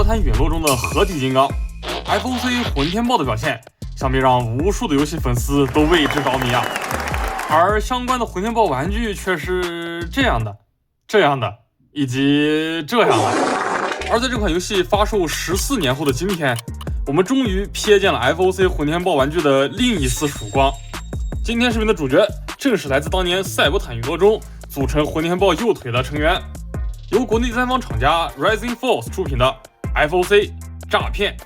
国坛陨落中的合体金刚 FOC 混天豹的表现，想必让无数的游戏粉丝都为之着迷啊。而相关的混天豹玩具却是这样的、以及这样的。而在这款游戏发售14年后的今天，我们终于瞥见了 FOC 混天豹玩具的另一丝曙光。今天视频的主角正是来自当年赛博坦陨落中组成混天豹右腿的成员，由国内第三方厂家 Rising Force 出品的 FOC 诈骗。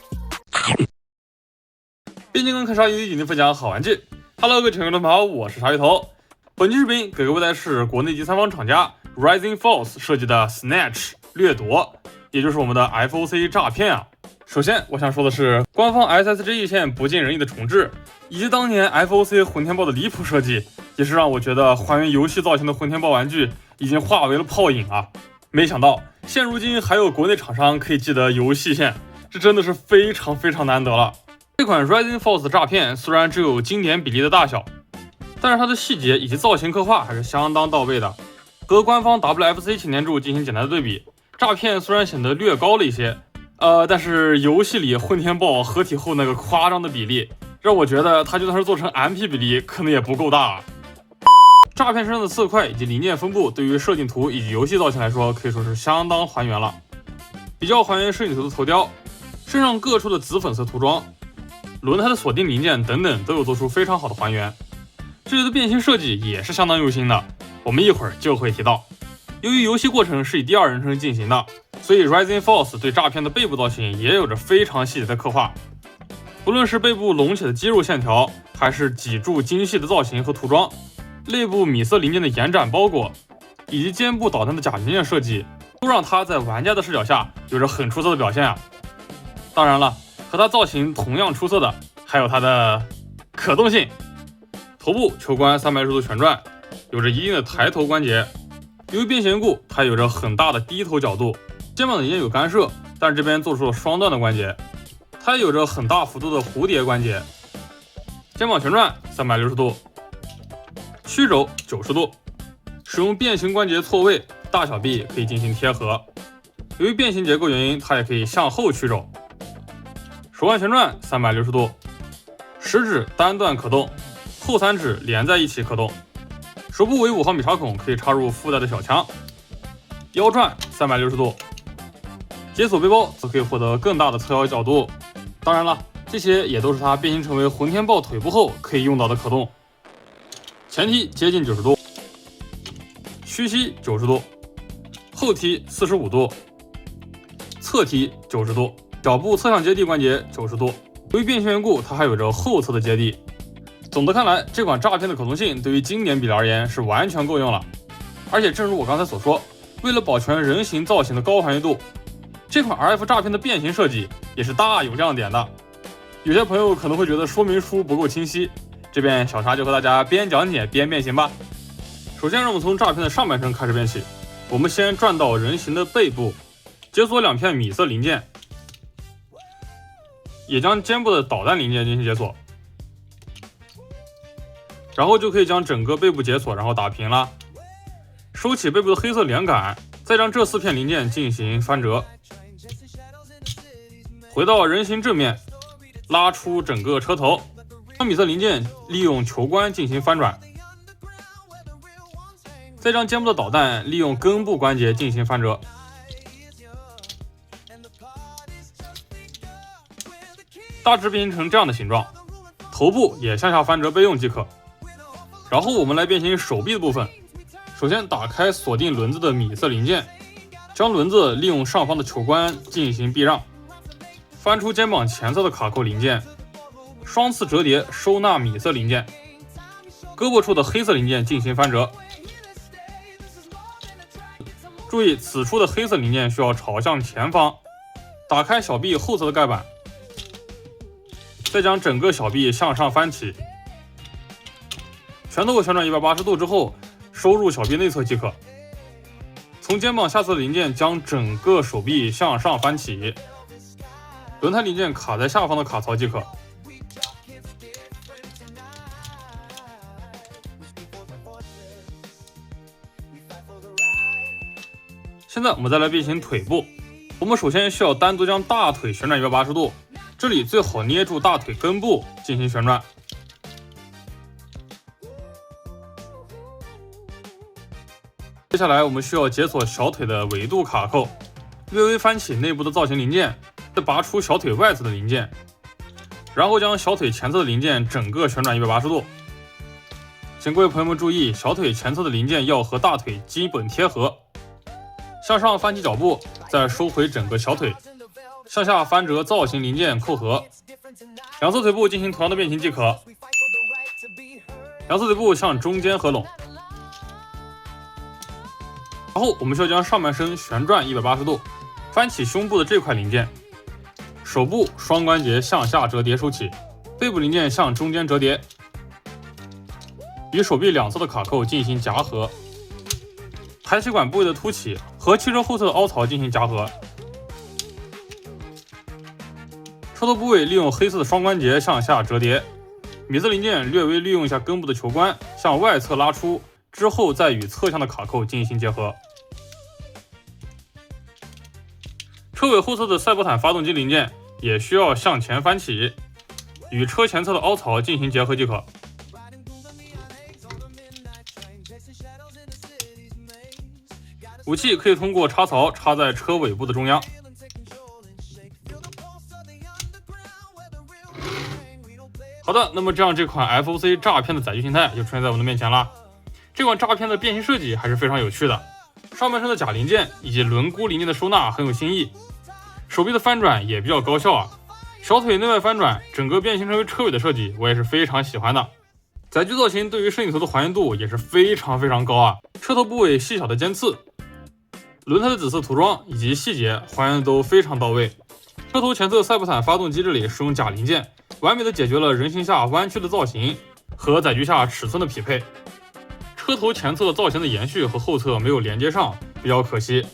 变形金刚看鲨鱼，引您分享好玩具。Hello， 各位成员们好，我是鲨鱼头。本期视频给各位带来是国内第三方厂家 Rising Force 设计的 Snatch 掠夺，也就是我们的 FOC 诈骗啊。首先我想说的是，官方 SSG 一线不尽人意的重置，以及当年 FOC 混天豹的离谱设计，也是让我觉得还原游戏造型的混天豹玩具已经化为了泡影啊。没想到现如今还有国内厂商可以记得游戏线，这真的是非常难得了。这款 Rising Force 诈骗虽然只有经典比例的大小，但是它的细节以及造型刻画还是相当到位的。和官方 WFC 擎天柱进行简单的对比，诈骗虽然显得略高了一些，但是游戏里混天豹合体后那个夸张的比例，让我觉得它就算是做成 MP 比例，可能也不够大啊。诈骗身上的色块以及零件分布，对于设定图以及游戏造型来说，可以说是相当还原了。比较还原设计图的头雕，身上各处的紫粉色涂装，轮胎的锁定零件等等，都有做出非常好的还原。这里的变形设计也是相当用心的，我们一会儿就会提到。由于游戏过程是以第二人称进行的，所以 Rising Force 对诈骗的背部造型也有着非常细节的刻画。不论是背部隆起的肌肉线条，还是脊柱精细的造型和涂装，肋部米色零件的延展包裹，以及肩部导弹的假零件设计，都让它在玩家的视角下有着很出色的表现啊。当然了，和它造型同样出色的还有它的可动性。头部球冠360度旋转，有着一定的抬头关节。由于变形缘故，它有着很大的低头角度。肩膀的也有干涉，但是这边做出了双段的关节。它也有着很大幅度的蝴蝶关节。肩膀旋转360度，曲肘90度。使用变形关节错位，大小臂可以进行贴合。由于变形结构原因，它也可以向后曲肘。手腕旋转360度，食指单段可动，后三指连在一起可动。手部为5毫米插孔，可以插入附带的小枪。腰转360度，解锁背包则可以获得更大的侧腰角度。当然了，这些也都是它变形成为混天豹腿部后可以用到的可动。前踢接近90度，屈膝90度，后踢45度，侧踢90度，脚部侧向接地关节90度。由于变形缘故，它还有着后侧的接地。总的看来，这款诈骗的可动性对于经典比例而言是完全够用了。而且正如我刚才所说，为了保全人形造型的高还原度，这款 RF 诈骗的变形设计也是大有亮点的。有些朋友可能会觉得说明书不够清晰，这边小沙就和大家边讲解边变形吧。首先让我们从诈骗的上半身开始变起，我们先转到人形的背部，解锁2片米色零件，也将肩部的导弹零件进行解锁，然后就可以将整个背部解锁，然后打平了。收起背部的黑色连杆，再将这4片零件进行翻折，回到人形正面，拉出整个车头，将米色零件利用球冠进行翻转，再将肩部的导弹利用根部关节进行翻折。大致变形成这样的形状，头部也向下翻折备用即可。然后我们来变形手臂的部分，首先打开锁定轮子的米色零件，将轮子利用上方的球冠进行避让，翻出肩膀前侧的卡扣零件，双次折叠收纳米色零件，胳膊处的黑色零件进行翻折。注意此处的黑色零件需要朝向前方，打开小臂后侧的盖板，再将整个小臂向上翻起，拳头旋转180度之后收入小臂内侧即可。从肩膀下侧的零件将整个手臂向上翻起，轮胎零件卡在下方的卡槽即可。现在我们再来变形腿部，我们首先需要单独将大腿旋转180度，这里最好捏住大腿根部进行旋转。接下来我们需要解锁小腿的纬度卡扣，略微翻起内部的造型零件，再拔出小腿外侧的零件，然后将小腿前侧的零件整个旋转180度。请各位朋友们注意，小腿前侧的零件要和大腿基本贴合。向上翻起脚部，再收回整个小腿，向下翻折造型零件扣合，两侧腿部进行同样的变形即可。两侧腿部向中间合拢。然后我们需要将上半身旋转180度，翻起胸部的这块零件，手部双关节向下折叠收起，背部零件向中间折叠，与手臂两侧的卡扣进行夹合，排气管部位的凸起和汽车后侧的凹槽进行夹合，车头部位利用黑色的双关节向下折叠，米色零件略微利用一下根部的球冠向外侧拉出，之后再与侧向的卡扣进行结合。车尾后侧的赛博坦发动机零件也需要向前翻起，与车前侧的凹槽进行结合即可。武器可以通过插槽插在车尾部的中央。好的，那么这样这款 FOC 诈骗的载具形态就出现在我们的面前了。这款诈骗的变形设计还是非常有趣的，上半身的假零件以及轮毂零件的收纳很有新意，手臂的翻转也比较高效啊，小腿内外翻转，整个变形成为车尾的设计我也是非常喜欢的。载具造型对于摄影头的还原度也是非常高啊，车头部位细小的尖刺，轮胎的紫色涂装以及细节还原都非常到位。车头前侧赛博坦发动机这里使用假零件，完美的解决了人行下弯曲的造型和载具下尺寸的匹配。车头前侧造型的延续和后侧没有连接上，比较可惜。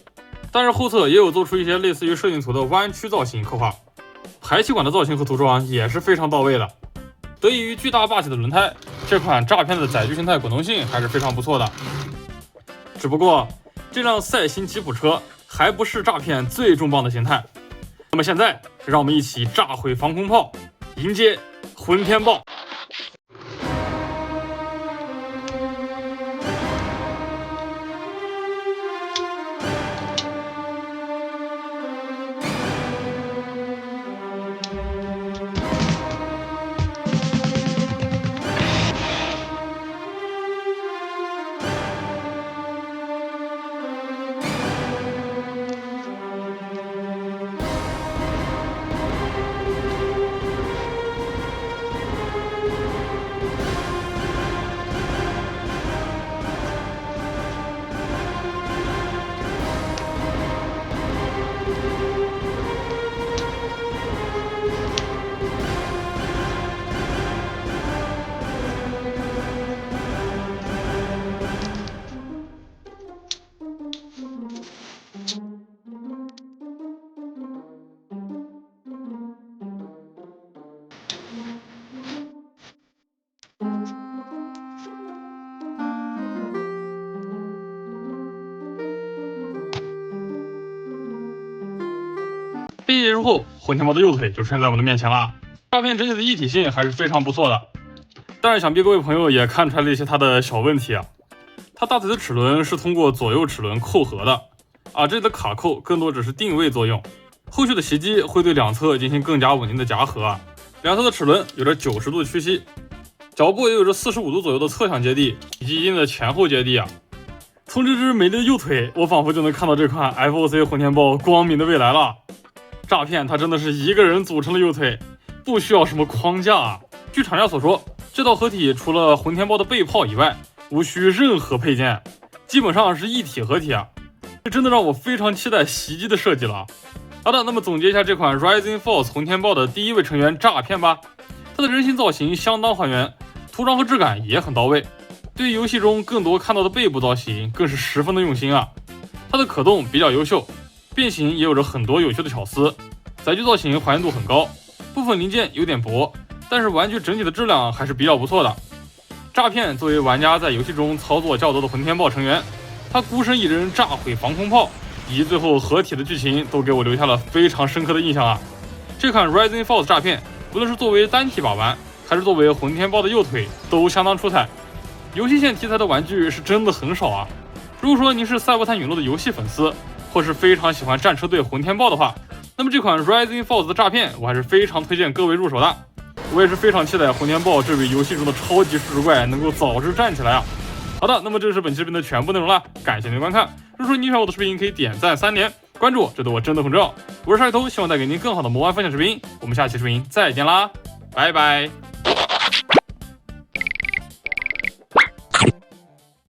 但是后侧也有做出一些类似于摄影图的弯曲造型刻画，排气管的造型和涂装也是非常到位的。得益于巨大霸气的轮胎，这款诈骗的载具形态滚动性还是非常不错的。只不过这辆赛星吉普车还不是诈骗最重磅的形态。那么现在让我们一起炸毁防空炮，迎接混天豹。毕业之后，混天豹的右腿就出现在我们的面前了。照片整体的一体性还是非常不错的，但是想必各位朋友也看出来了一些它的小问题啊。它大腿的齿轮是通过左右齿轮扣合的啊，这里的卡扣更多只是定位作用，后续的袭击会对两侧进行更加稳定的夹合啊。两侧的齿轮有着90度的屈膝，脚部也有着45度左右的侧向接地以及一定的前后接地啊。从这只美丽的右腿，我仿佛就能看到这款 FOC 混天豹光明的未来了。诈骗它真的是一个人组成的右腿，不需要什么框架啊。据厂家所说，这套合体除了混天豹的背炮以外，无需任何配件，基本上是一体合体啊。这真的让我非常期待袭击的设计了。好的，那么总结一下这款 Rising Force 混天豹的第一位成员诈骗吧。它的人形造型相当还原，涂装和质感也很到位，对于游戏中更多看到的背部造型更是十分的用心啊。它的可动比较优秀，变形也有着很多有趣的巧思，载具造型还原度很高，部分零件有点薄，但是玩具整体的质量还是比较不错的。诈骗作为玩家在游戏中操作较多的混天豹成员，他孤身一人炸毁防空炮，以及最后合体的剧情都给我留下了非常深刻的印象啊。这款 Rising Force 诈骗，无论是作为单体把玩，还是作为混天豹的右腿，都相当出彩。游戏线题材的玩具是真的很少啊。如果说您是赛博坦陨落的游戏粉丝，或是非常喜欢战车队混天豹的话，那么这款 Rising Force 的诈骗我还是非常推荐各位入手的。我也是非常期待混天豹这位游戏中的超级数值怪能够早日站起来啊。好的，那么这就是本期视频的全部内容了，感谢您的观看。如果说你喜欢我的视频，可以点赞3连，关注我，这对我真的很重要。我是鲨鱼头，希望带给您更好的魔玩分享视频。我们下期视频再见啦，拜拜。